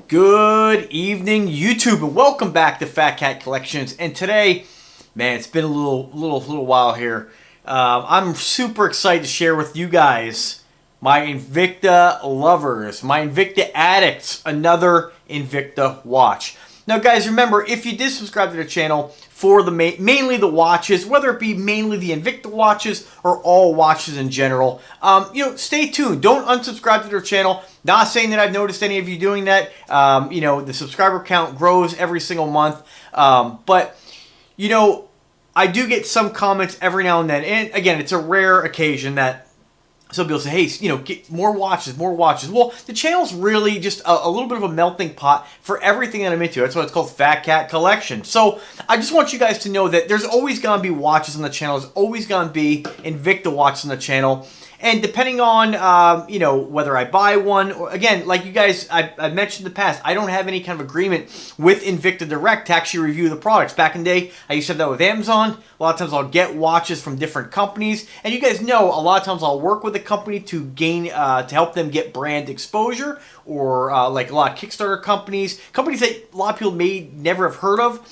Good evening, YouTube, and welcome back to Phatkat Collections. And today, man, it's been a little while here. I'm super excited to share with you guys my Invicta lovers, my Invicta addicts, another Invicta watch. Now, guys, remember, if you did subscribe to the channel for the mainly the watches, whether it be mainly the Invicta watches or all watches in general, stay tuned. Don't unsubscribe to their channel. Not saying that I've noticed any of you doing that. The subscriber count grows every single month. But I do get some comments every now and then. And again, it's a rare occasion that some people say, hey, get more watches, more watches. Well, the channel's really just a little bit of a melting pot for everything that I'm into. That's why it's called Phatkat Collections. So I just want you guys to know that there's always going to be watches on the channel. There's always going to be Invicta watches on the channel. And depending on, whether I buy one, or again, like you guys, I've mentioned in the past, I don't have any kind of agreement with Invicta Direct to actually review the products. Back in the day, I used to have that with Amazon. A lot of times I'll get watches from different companies. And you guys know, a lot of times I'll work with a company to gain, to help them get brand exposure, or like a lot of Kickstarter companies that a lot of people may never have heard of,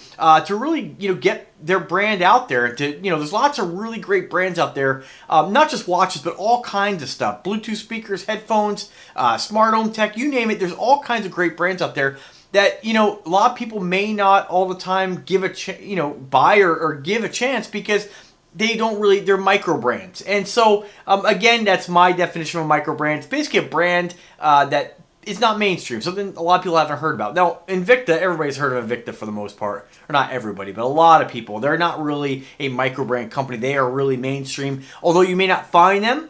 to really, get their brand out there. There's lots of really great brands out there, not just watches, but all kinds of stuff. Bluetooth speakers, headphones, smart home tech, you name it. There's all kinds of great brands out there that, a lot of people may not all the time give a buy or give a chance because they don't really, they're micro brands. And so, again, that's my definition of a micro brand. It's basically a brand that is not mainstream, something a lot of people haven't heard about. Now, Invicta, everybody's heard of Invicta for the most part. Or not everybody, but a lot of people. They're not really a micro brand company. They are really mainstream. Although you may not find them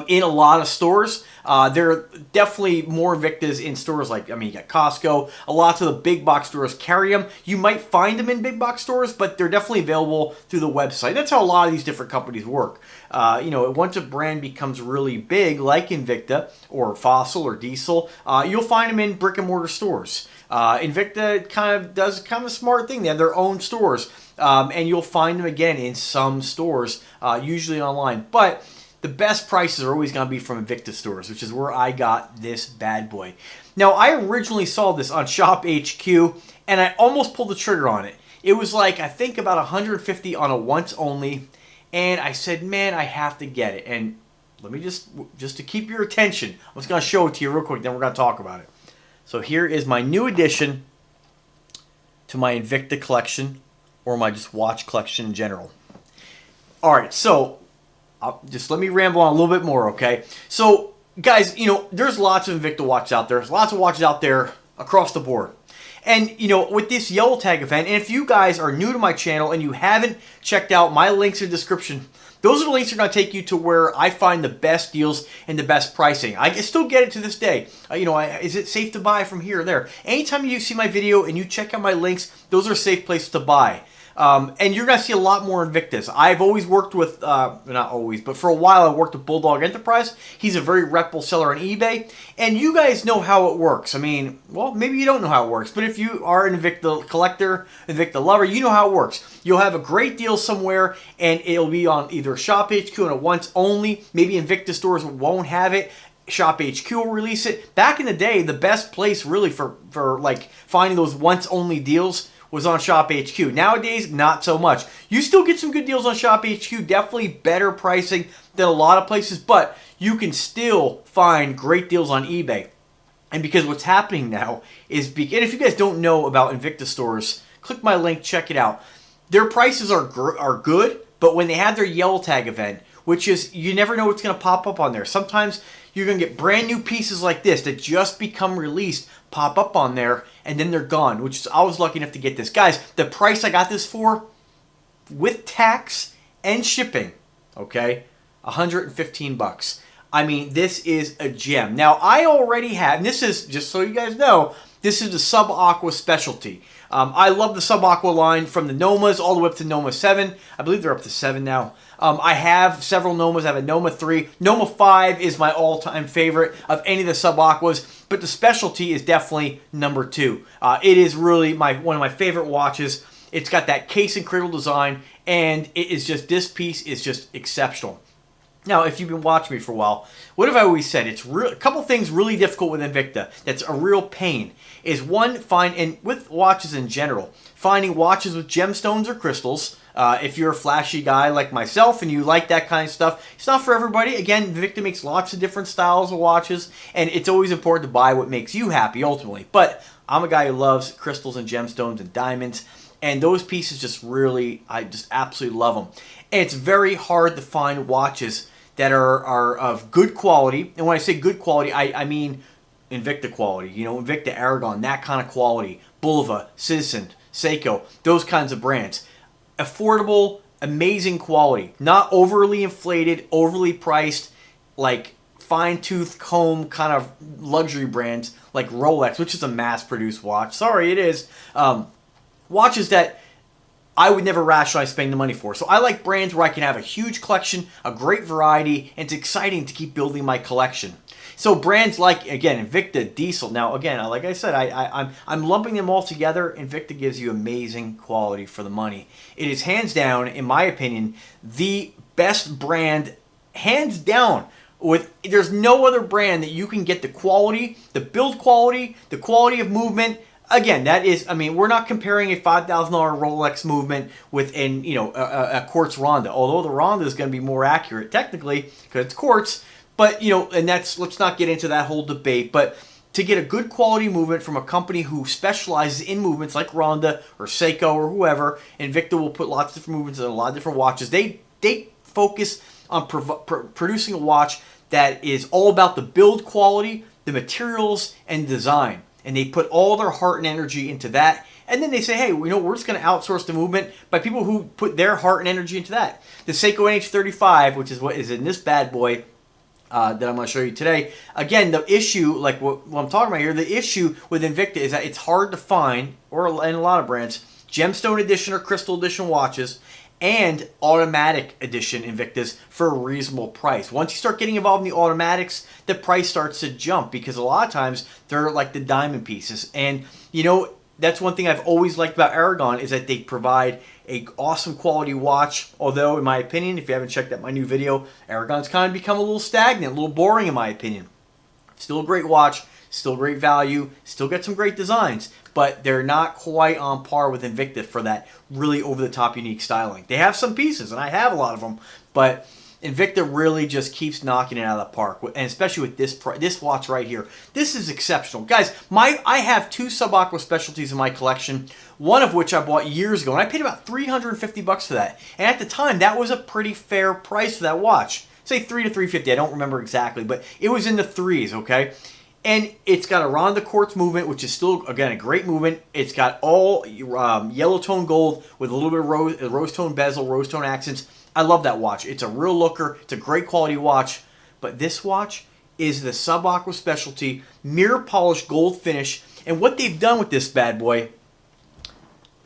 in a lot of stores. There are definitely more Invictas in stores like, you got Costco. A lot of the big box stores carry them. You might find them in big box stores, but they're definitely available through the website. That's how a lot of these different companies work. Once a brand becomes really big, like Invicta or Fossil or Diesel, you'll find them in brick and mortar stores. Invicta does a smart thing. They have their own stores, and you'll find them again in some stores, usually online. But the best prices are always going to be from Invicta stores, which is where I got this bad boy. Now, I originally saw this on Shop HQ, and I almost pulled the trigger on it. It was like, I think about $150 on a once only, and I said, man, I have to get it. And let me just to keep your attention, I'm just going to show it to you real quick, then we're going to talk about it. So here is my new addition to my Invicta collection, or my just watch collection in general. All right, so just let me ramble on a little bit more, okay? So, guys, there's lots of Invicta watches out there. There's lots of watches out there across the board. And, with this yellow tag event, and if you guys are new to my channel and you haven't checked out my links in the description, those are the links that are going to take you to where I find the best deals and the best pricing. I still get it to this day. Is it safe to buy from here or there? Anytime you see my video and you check out my links, those are safe places to buy. And you're going to see a lot more Invictas. I've always worked with, not always, but for a while I worked with Bulldog Enterprise. He's a very reputable seller on eBay. And you guys know how it works. Well, maybe you don't know how it works. But if you are an Invicta collector, Invicta lover, you know how it works. You'll have a great deal somewhere, and it'll be on either Shop HQ and a once only. Maybe Invicta stores won't have it. Shop HQ will release it. Back in the day, the best place really for like finding those once only deals was on Shop HQ. Nowadays, not so much. You still get some good deals on Shop HQ, definitely better pricing than a lot of places, but you can still find great deals on eBay. And because what's happening now is, and if you guys don't know about Invicta stores, click my link, check it out. Their prices are good, but when they have their yellow tag event, which is, you never know what's going to pop up on there. Sometimes you're going to get brand new pieces like this that just become released, pop up on there, and then they're gone, which is, I was lucky enough to get this. Guys, the price I got this for, with tax and shipping, okay, $115. This is a gem. Now, I already have, and this is, just so you guys know, this is the Sub Aqua specialty. I love the Sub Aqua line from the Nomas all the way up to Noma 7. I believe they're up to 7 now. I have several Nomas. I have a Noma 3. Noma 5 is my all-time favorite of any of the Sub Aquas, but the specialty is definitely number 2. It is really one of my favorite watches. It's got that case and cradle design, and it is just, this piece is just exceptional. Now, if you've been watching me for a while, what have I always said? It's a couple things really difficult with Invicta. That's a real pain. Is one, and with watches in general, finding watches with gemstones or crystals. If you're a flashy guy like myself and you like that kind of stuff, it's not for everybody. Again, Invicta makes lots of different styles of watches, and it's always important to buy what makes you happy ultimately. But I'm a guy who loves crystals and gemstones and diamonds, and those pieces just really, I just absolutely love them. And it's very hard to find watches that are of good quality. And when I say good quality, I mean Invicta quality. You know, Invicta, Aragon, that kind of quality. Bulova, Citizen, Seiko, those kinds of brands. Affordable, amazing quality. Not overly inflated, overly priced, like fine-tooth comb kind of luxury brands like Rolex, which is a mass-produced watch. Sorry, it is. Watches that I would never rationalize spending the money for. So I like brands where I can have a huge collection, a great variety, and it's exciting to keep building my collection. So brands like, again, Invicta, Diesel. Now, again, like I said, I'm lumping them all together. Invicta gives you amazing quality for the money. It is hands down, in my opinion, the best brand, hands down. There's no other brand that you can get the quality, the build quality, the quality of movement. Again, that is, I mean, we're not comparing a $5,000 Rolex movement with a quartz Ronda. Although the Ronda is going to be more accurate technically because it's quartz. But, and let's not get into that whole debate. But to get a good quality movement from a company who specializes in movements like Ronda or Seiko or whoever, Invicta will put lots of different movements in a lot of different watches. They focus on producing a watch that is all about the build quality, the materials, and design. And they put all their heart and energy into that. And then they say, hey, we're just going to outsource the movement by people who put their heart and energy into that. The Seiko NH35, which is what is in this bad boy, that I'm going to show you today. Again, the issue, like what I'm talking about here, the issue with Invicta is that it's hard to find, in a lot of brands, gemstone edition or crystal edition watches and automatic edition Invictas for a reasonable price. Once you start getting involved in the automatics, the price starts to jump because a lot of times they're like the diamond pieces. And, that's one thing I've always liked about Aragon is that they provide an awesome quality watch. Although, in my opinion, if you haven't checked out my new video, Aragon's kind of become a little stagnant, a little boring in my opinion. Still a great watch, still great value, still got some great designs, but they're not quite on par with Invicta for that really over-the-top unique styling. They have some pieces, and I have a lot of them, but Invicta really just keeps knocking it out of the park, and especially with this watch right here. This is exceptional. Guys, I have two sub-aqua specialties in my collection, one of which I bought years ago, and I paid about $350 for that. And at the time, that was a pretty fair price for that watch. Say $300 to $350, I don't remember exactly, but it was in the threes, okay? And it's got a Ronda quartz movement, which is still, again, a great movement. It's got all yellow tone gold with a little bit of rose tone bezel, rose tone accents. I love that watch. It's a real looker. It's a great quality watch. But this watch is the sub-aqua specialty, mirror polished gold finish. And what they've done with this bad boy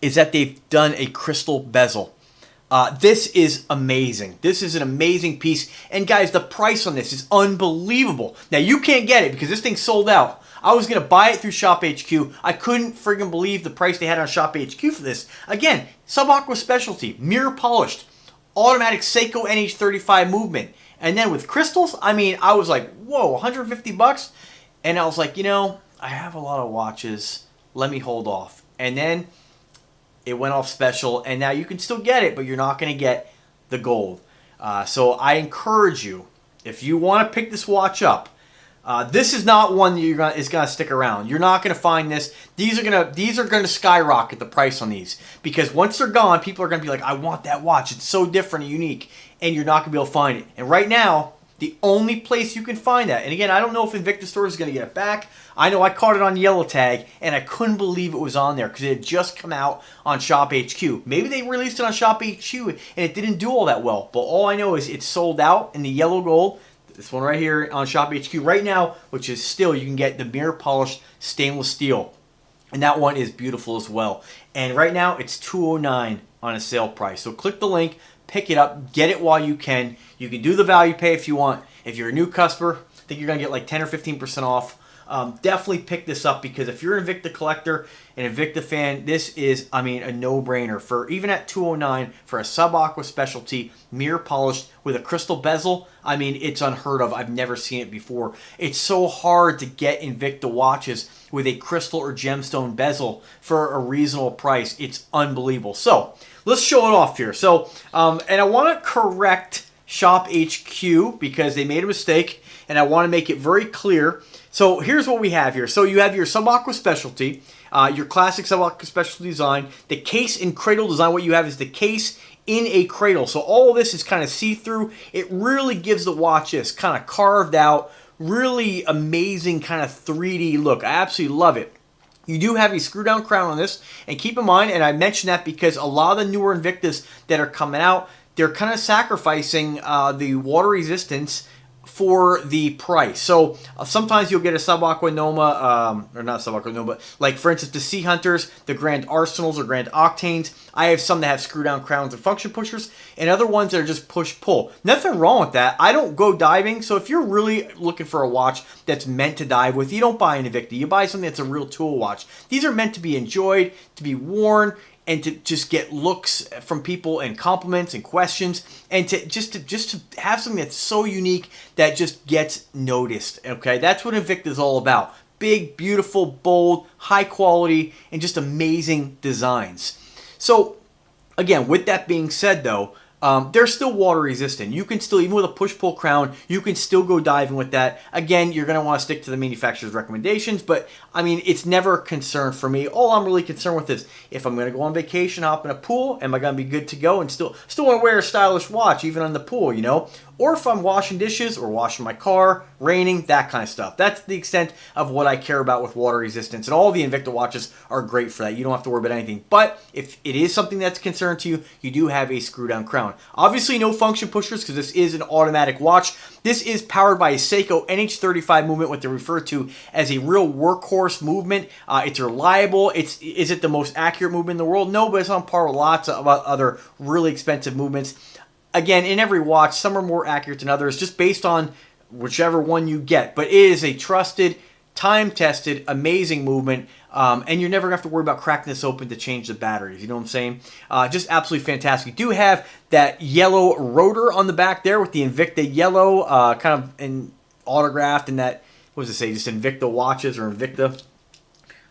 is that they've done a crystal bezel. This is amazing. This is an amazing piece. And guys, the price on this is unbelievable. Now, you can't get it because this thing's sold out. I was going to buy it through Shop HQ. I couldn't friggin' believe the price they had on Shop HQ for this. Again, sub-aqua specialty, mirror polished, automatic Seiko NH35 movement. And then with crystals, I mean, I was like, whoa, $150? And I was like, I have a lot of watches. Let me hold off. And then it went off special, and now you can still get it, but you're not going to get the gold. So I encourage you, if you want to pick this watch up, this is not one that is going to stick around. You're not going to find this. These are going to skyrocket the price on these because once they're gone, people are going to be like, I want that watch. It's so different and unique, and you're not going to be able to find it. And right now, the only place you can find that, and again, I don't know if Invicta Stores is going to get it back. I know I caught it on Yellow Tag, and I couldn't believe it was on there because it had just come out on Shop HQ. Maybe they released it on Shop HQ, and it didn't do all that well. But all I know is it's sold out in the yellow gold. This one right here on Shop HQ right now, which is still, you can get the mirror polished stainless steel. And that one is beautiful as well. And right now, it's $209 on a sale price. So click the link, pick it up, get it while you can. You can do the value pay if you want. If you're a new customer, I think you're going to get like 10 or 15% off definitely pick this up, because if you're an Invicta collector, an Invicta fan, this is, I mean, a no-brainer. For even at $209 for a sub-aqua specialty, mirror polished with a crystal bezel, I mean, it's unheard of. I've never seen it before. It's so hard to get Invicta watches with a crystal or gemstone bezel for a reasonable price. It's unbelievable. So let's show it off here. So, and I want to correct Shop HQ because they made a mistake, and I want to make it very clear. So here's what we have here. So you have your sub-aqua specialty, your classic sub-aqua specialty design, the case and cradle design. What you have is the case in a cradle. So all of this is kind of see-through. It really gives the watch this kind of carved out, really amazing kind of 3D look. I absolutely love it. You do have a screw-down crown on this, and keep in mind, and I mention that because a lot of the newer Invictas that are coming out, they're kind of sacrificing the water resistance for the price. So sometimes you'll get a sub-aqua Noma, or not sub-aqua Noma, but like for instance the Sea Hunters, the Grand Arsenals or Grand Octanes. I have some that have screw-down crowns and function pushers, and other ones that are just push-pull. Nothing wrong with that. I don't go diving, so if you're really looking for a watch that's meant to dive with, you don't buy an Invicta. You buy something that's a real tool watch. These are meant to be enjoyed, to be worn, and to just get looks from people and compliments and questions, and to just to have something that's so unique that just gets noticed. Okay, that's what Invicta is all about. Big, beautiful, bold, high quality, and just amazing designs. So again, with that being said though, they're still water resistant. You can still, even with a push-pull crown, you can still go diving with that. Again, you're going to want to stick to the manufacturer's recommendations, but I mean, it's never a concern for me. All I'm really concerned with is if I'm going to go on vacation, hop in a pool, am I going to be good to go and still want to wear a stylish watch even on the pool, you know? Or if I'm washing dishes or washing my car, raining, that kind of stuff. That's the extent of what I care about with water resistance. And all the Invicta watches are great for that. You don't have to worry about anything. But if it is something that's a concern to you, you do have a screw-down crown. Obviously, no function pushers because this is an automatic watch. This is powered by a Seiko NH35 movement, what they refer to as a real workhorse movement. It's reliable. Is it the most accurate movement in the world? No, but it's on par with lots of other really expensive movements. Again, in every watch, some are more accurate than others, just based on whichever one you get. But it is a trusted, time-tested, amazing movement, and you're never going to have to worry about cracking this open to change the batteries. You know what I'm saying? Just absolutely fantastic. You do have that yellow rotor on the back there with the Invicta yellow, kind of autographed, and that, what does it say, just Invicta watches or Invicta?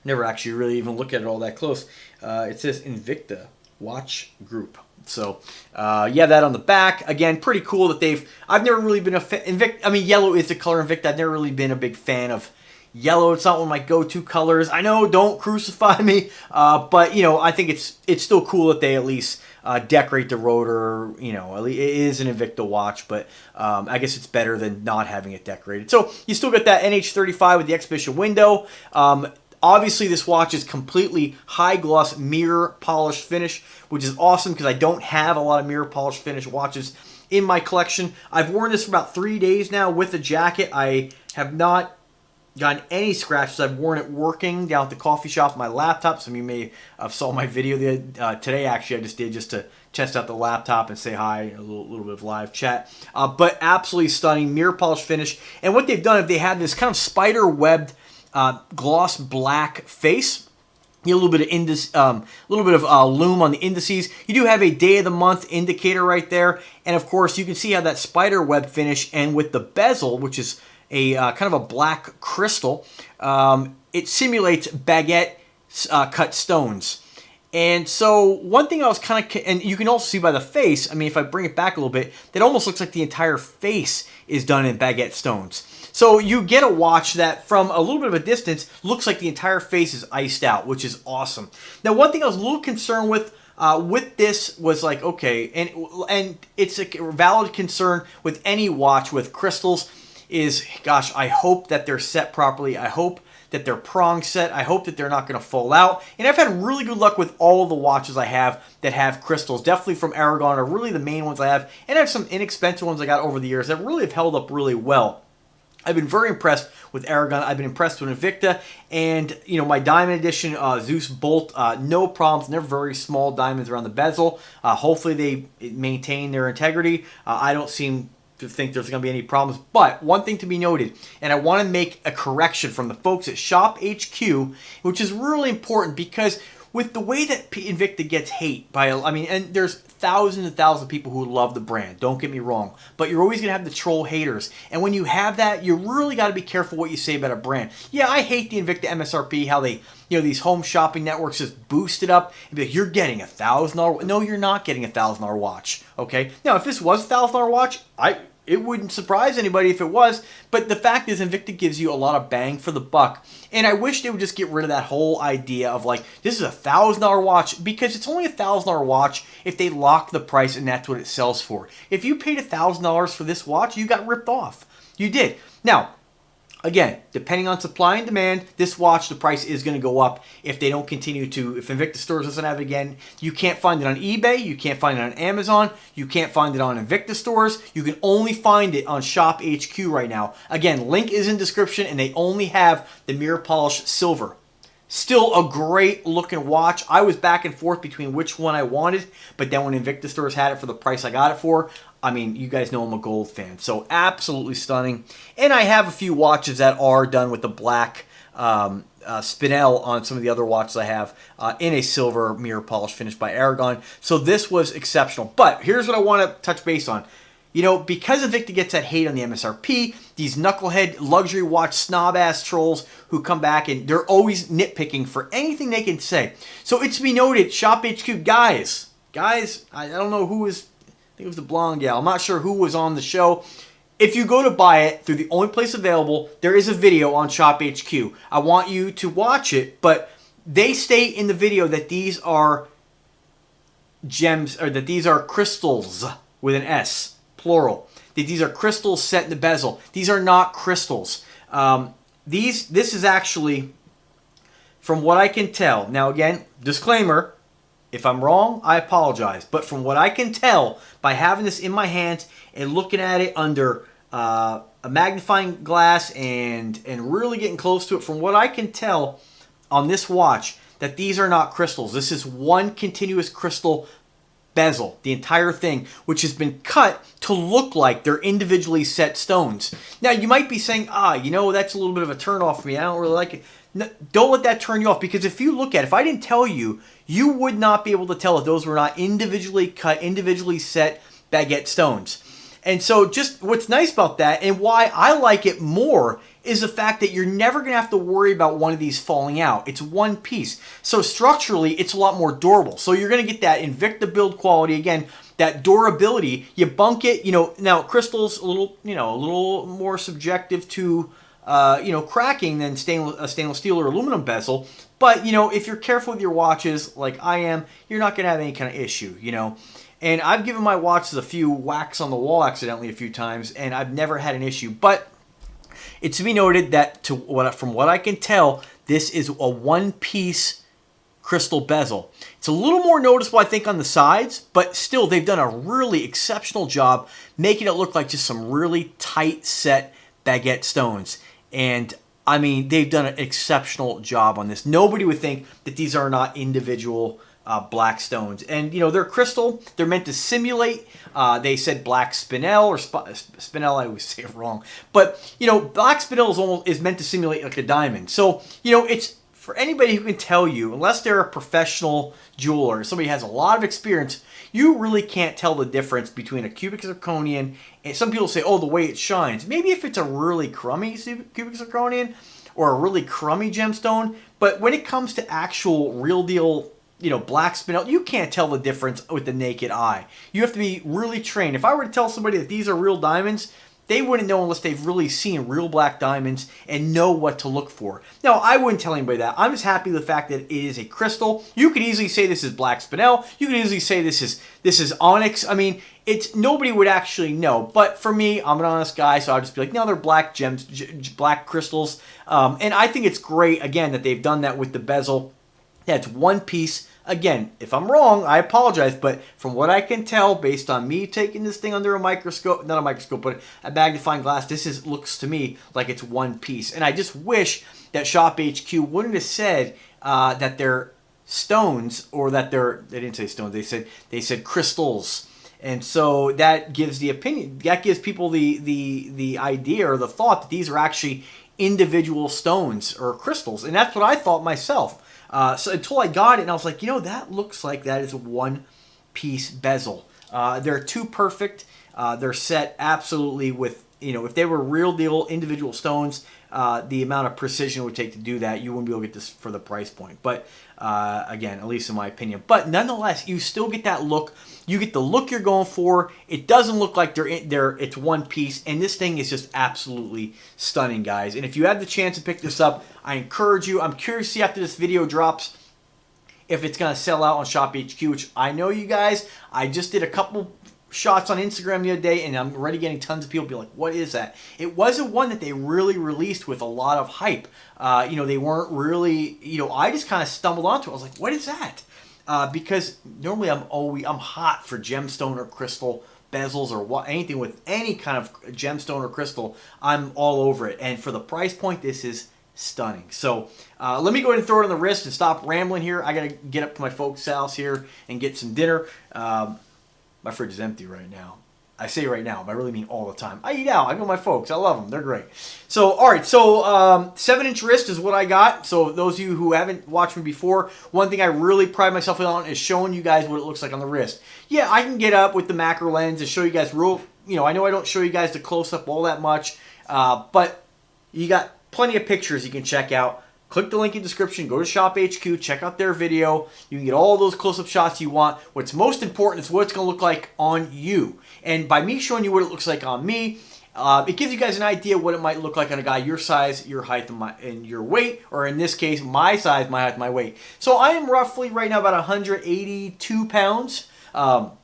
Never actually really even look at it all that close. It says Invicta Watch Group. So, yeah, that on the back. Again, pretty cool that I've never really been a fan. I mean, yellow is the color Invicta. I've never really been a big fan of yellow. It's not one of my go-to colors. I know, don't crucify me. But, you know, I think it's still cool that they at least decorate the rotor. You know, at least it is an Invicta watch, but I guess it's better than not having it decorated. So, you still get that NH35 with the exhibition window. Obviously, this watch is completely high gloss mirror polished finish, which is awesome because I don't have a lot of mirror polished finish watches in my collection. I've worn this for about 3 days now with the jacket. I have not gotten any scratches. I've worn it working down at the coffee shop on my laptop. Some of you may have saw my video today. Actually, I just did just to test out the laptop and say hi, a little bit of live chat. But absolutely stunning mirror polished finish. And what they've done is they have this kind of spider webbed gloss black face. You get a little bit of lume on the indices. You do have a day of the month indicator right there, and of course you can see how that spider web finish, and with the bezel, which is a kind of a black crystal, it simulates baguette cut stones. And so one thing I was kind of, and you can also see by the face, I mean, if I bring it back a little bit, that almost looks like the entire face is done in baguette stones. So you get a watch that from a little bit of a distance looks like the entire face is iced out, which is awesome. Now, one thing I was a little concerned with this was like, okay, and it's a valid concern with any watch with crystals is, gosh, I hope that they're set properly. I hope that they're prong set. I hope that they're not going to fall out. And I've had really good luck with all the watches I have that have crystals. Definitely from Aragon are really the main ones I have. And I have some inexpensive ones I got over the years that really have held up really well. I've been very impressed with Aragon. I've been impressed with Invicta. And, you know, my Diamond Edition Zeus Bolt, no problems. And they're very small diamonds around the bezel. Hopefully they maintain their integrity. I don't seem think there's going to be any problems. But one thing to be noted, and I want to make a correction from the folks at Shop HQ, which is really important because with the way that Invicta gets hate by, I mean, and there's thousands and thousands of people who love the brand, don't get me wrong, but you're always going to have the troll haters. And when you have that, you really got to be careful what you say about a brand. Yeah, I hate the Invicta MSRP, how they, these home shopping networks just boost it up and be like, you're getting $1,000. No, you're not getting $1,000 watch, okay? Now, if this was a $1,000 watch, it wouldn't surprise anybody if it was, but the fact is Invicta gives you a lot of bang for the buck. And I wish they would just get rid of that whole idea of like, this is a $1,000 watch, because it's only a $1,000 watch if they lock the price and that's what it sells for. If you paid $1,000 for this watch, you got ripped off. You did. Now, again, depending on supply and demand, this watch, the price is going to go up if they don't continue to, if Invicta Stores doesn't have it again. You can't find it on eBay. You can't find it on Amazon. You can't find it on Invicta Stores. You can only find it on Shop HQ right now. Again, link is in description, and they only have the mirror polish silver. Still a great looking watch. I was back and forth between which one I wanted, but then when Invicta Stores had it for the price I got it for, I mean, you guys know I'm a gold fan, so absolutely stunning. And I have a few watches that are done with the black spinel on some of the other watches I have in a silver mirror polish finished by Aragon. So this was exceptional. But here's what I want to touch base on. Because Invicta gets that hate on the MSRP, these knucklehead luxury watch snob-ass trolls who come back and they're always nitpicking for anything they can say. So it's to be noted, Shop HQ, guys, I don't know who is... I think it was the blonde gal. I'm not sure who was on the show. If you go to buy it through the only place available, there is a video on Shop HQ. I want you to watch it, but they state in the video that these are gems, or that these are crystals with an S, plural. That these are crystals set in the bezel. These are not crystals. This is actually, from what I can tell, now again, disclaimer, if I'm wrong, I apologize. But from what I can tell, by having this in my hands and looking at it under a magnifying glass and really getting close to it, from what I can tell on this watch, that these are not crystals. This is one continuous crystal bezel, the entire thing, which has been cut to look like they're individually set stones. Now, you might be saying, that's a little bit of a turn-off for me. I don't really like it. No, don't let that turn you off, because if you look at it, if I didn't tell you, you would not be able to tell if those were not individually cut, individually set baguette stones. And so just what's nice about that, and why I like it more, is the fact that you're never going to have to worry about one of these falling out. It's one piece. So structurally, it's a lot more durable. So you're going to get that Invicta build quality, again, that durability. You bunk it, now crystal's a little more subjective to cracking than stainless steel or aluminum bezel. But, if you're careful with your watches like I am, you're not going to have any kind of issue, And I've given my watches a few whacks on the wall accidentally a few times, and I've never had an issue. But it's to be noted that from what I can tell, this is a one-piece crystal bezel. It's a little more noticeable, I think, on the sides, but still, they've done a really exceptional job making it look like just some really tight set baguette stones. And I mean, they've done an exceptional job on this. Nobody would think that these are not individual black stones. And, they're crystal. They're meant to simulate. They said black spinel or spinel. I always say it wrong. But, black spinel is meant to simulate like a diamond. So, it's for anybody who can tell you, unless they're a professional jeweler, somebody who has a lot of experience, you really can't tell the difference between a cubic zirconian, and some people say, oh, the way it shines. Maybe if it's a really crummy cubic zirconian or a really crummy gemstone, but when it comes to actual real deal, black spinel, you can't tell the difference with the naked eye. You have to be really trained. If I were to tell somebody that these are real diamonds, they wouldn't know unless they've really seen real black diamonds and know what to look for. Now, I wouldn't tell anybody that. I'm just happy with the fact that it is a crystal. You could easily say this is black spinel. You could easily say this is onyx. I mean, nobody would actually know. But for me, I'm an honest guy, so I'll just be like, no, they're black gems, black crystals. And I think it's great, again, that they've done that with the bezel. Yeah, it's one piece. Again, if I'm wrong, I apologize, but from what I can tell, based on me taking this thing under a microscope, not a microscope, but a magnifying glass, looks to me like it's one piece. And I just wish that Shop HQ wouldn't have said that they're stones, or that they didn't say stones, they said crystals. And so that gives the opinion, that gives people the idea or the thought that these are actually individual stones or crystals. And that's what I thought myself. So until I got it, and I was like, you know, that looks like that is a one-piece bezel. They're too perfect. They're set absolutely with, you know, if they were real deal individual stones, the amount of precision it would take to do that, you wouldn't be able to get this for the price point. But again, at least in my opinion. But nonetheless, you still get that look. You get the look you're going for. It doesn't look like it's one piece. And this thing is just absolutely stunning, guys. And if you have the chance to pick this up, I encourage you. I'm curious to see after this video drops if it's going to sell out on Shop HQ, which I know you guys. I just did a couple shots on Instagram the other day, and I'm already getting tons of people be like, what is that? It wasn't one that they really released with a lot of hype. You know, they weren't really, you know, I just kind of stumbled onto it. I was like, what is that? Because normally I'm hot for gemstone or crystal bezels or anything with any kind of gemstone or crystal. I'm all over it. And for the price point, this is stunning. So let me go ahead and throw it on the wrist and stop rambling here. I got to get up to my folks' house here and get some dinner. My fridge is empty right now. I say right now, but I really mean all the time. I eat out. I go with my folks. I love them. They're great. So, all right. So, 7-inch wrist is what I got. So, those of you who haven't watched me before, one thing I really pride myself on is showing you guys what it looks like on the wrist. Yeah, I can get up with the macro lens and show you guys real, you know, I know I don't show you guys the close-up all that much, but you got plenty of pictures you can check out. Click the link in the description, go to Shop HQ, check out their video. You can get all those close-up shots you want. What's most important is what it's going to look like on you. And by me showing you what it looks like on me, it gives you guys an idea what it might look like on a guy your size, your height, and your weight, or in this case, my size, my height, my weight. So I am roughly right now about 182 pounds, about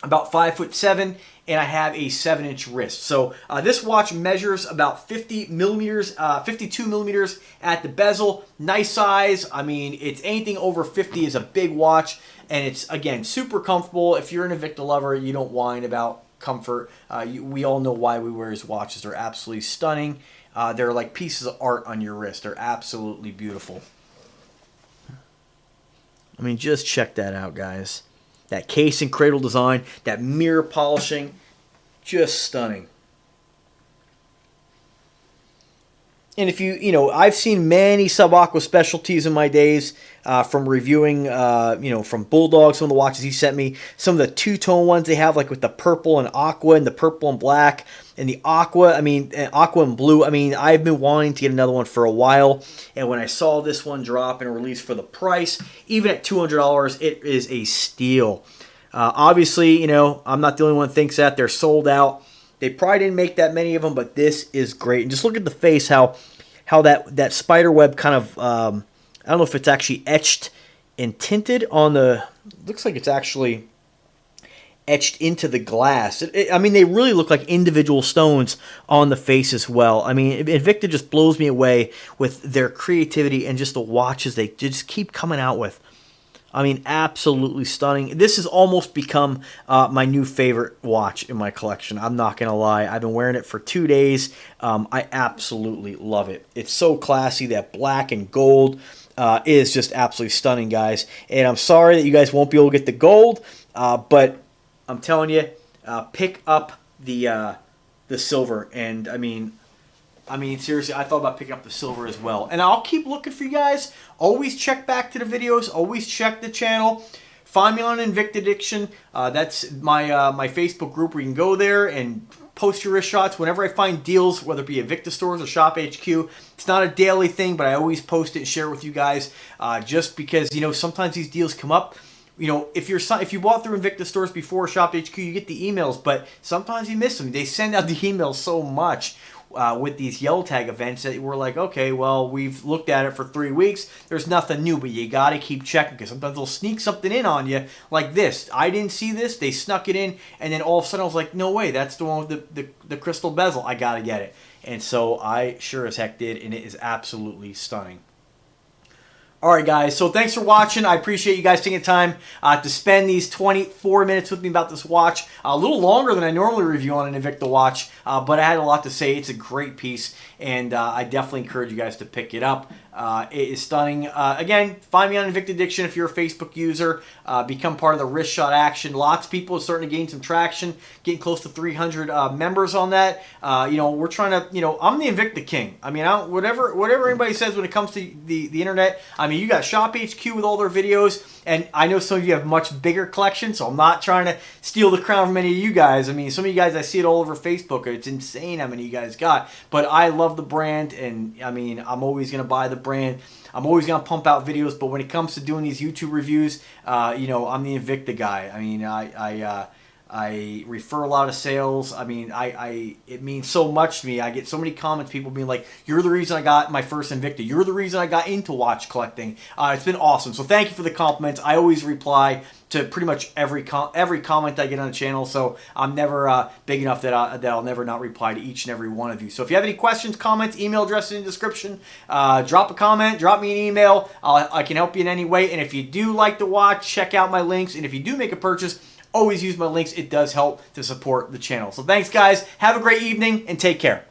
5'7", and I have a 7-inch wrist. So this watch measures about 50 millimeters, 52 millimeters at the bezel. Nice size. I mean, it's anything over 50 is a big watch, and it's, again, super comfortable. If you're an Invicta lover, you don't whine about comfort. We all know why we wear his watches. They're absolutely stunning. They're like pieces of art on your wrist. They're absolutely beautiful. I mean, just check that out, guys. That case and cradle design, that mirror polishing, just stunning. And if you know, I've seen many sub-aqua specialties in my days from reviewing, you know, from Bulldog, some of the watches he sent me, some of the two-tone ones they have, like with the purple and aqua and the purple and black and the aqua, I mean, aqua and blue. I mean, I've been wanting to get another one for a while, and when I saw this one drop and release for the price, even at $200, it is a steal. Obviously, you know, I'm not the only one that thinks that. They're sold out. They probably didn't make that many of them, but this is great. And just look at the face, how that spider web kind of, I don't know if it's actually etched and tinted on the, looks like it's actually etched into the glass. I mean, they really look like individual stones on the face as well. I mean, Invicta just blows me away with their creativity and just the watches they just keep coming out with. I mean, absolutely stunning. This has almost become my new favorite watch in my collection. I'm not going to lie. I've been wearing it for 2 days. I absolutely love it. It's so classy. That black and gold is just absolutely stunning, guys. And I'm sorry that you guys won't be able to get the gold, but I'm telling you, pick up the silver. And, I mean, seriously, I thought about picking up the silver as well. And I'll keep looking for you guys. Always check back to the videos. Always check the channel. Find me on Invicta Addiction. That's my Facebook group where you can go there and post your wrist shots. Whenever I find deals, whether it be Invicta stores or Shop HQ, it's not a daily thing, but I always post it and share it with you guys just because, you know, sometimes these deals come up. You know, if you bought through Invicta stores before Shop HQ, you get the emails, but sometimes you miss them. They send out the emails so much with these yellow tag events that we're like, okay, well, we've looked at it for 3 weeks. There's nothing new, but you got to keep checking because sometimes they'll sneak something in on you like this. I didn't see this. They snuck it in, and then all of a sudden I was like, no way, that's the one with the crystal bezel. I got to get it. And so I sure as heck did, and it is absolutely stunning. All right, guys, so thanks for watching. I appreciate you guys taking the time to spend these 24 minutes with me about this watch. A little longer than I normally review on an Invicta watch, but I had a lot to say. It's a great piece, and I definitely encourage you guys to pick it up. It is stunning. Again, find me on Invicta Addiction if you're a Facebook user. Become part of the wrist shot action. Lots of people are starting to gain some traction, getting close to 300 members on that. We're trying to, I'm the Invicta king. I mean, whatever anybody says when it comes to the internet. I mean, you got Shop HQ with all their videos, and I know some of you have much bigger collections, so I'm not trying to steal the crown from any of you guys. I mean, some of you guys, I see it all over Facebook. It's insane how many you guys got. But I love the brand, and I mean, I'm always going to buy the brand. I'm always going to pump out videos, but when it comes to doing these YouTube reviews, I'm the Invicta guy. I mean, I refer a lot of sales. I mean, it means so much to me. I get so many comments, people being like, you're the reason I got my first Invicta. You're the reason I got into watch collecting. It's been awesome. So thank you for the compliments. I always reply to pretty much every comment I get on the channel. So I'm never big enough that I'll never not reply to each and every one of you. So if you have any questions, comments, email address in the description. Drop a comment, drop me an email. I can help you in any way. And if you do like to watch, check out my links. And if you do make a purchase, always use my links. It does help to support the channel. So thanks, guys. Have a great evening and take care.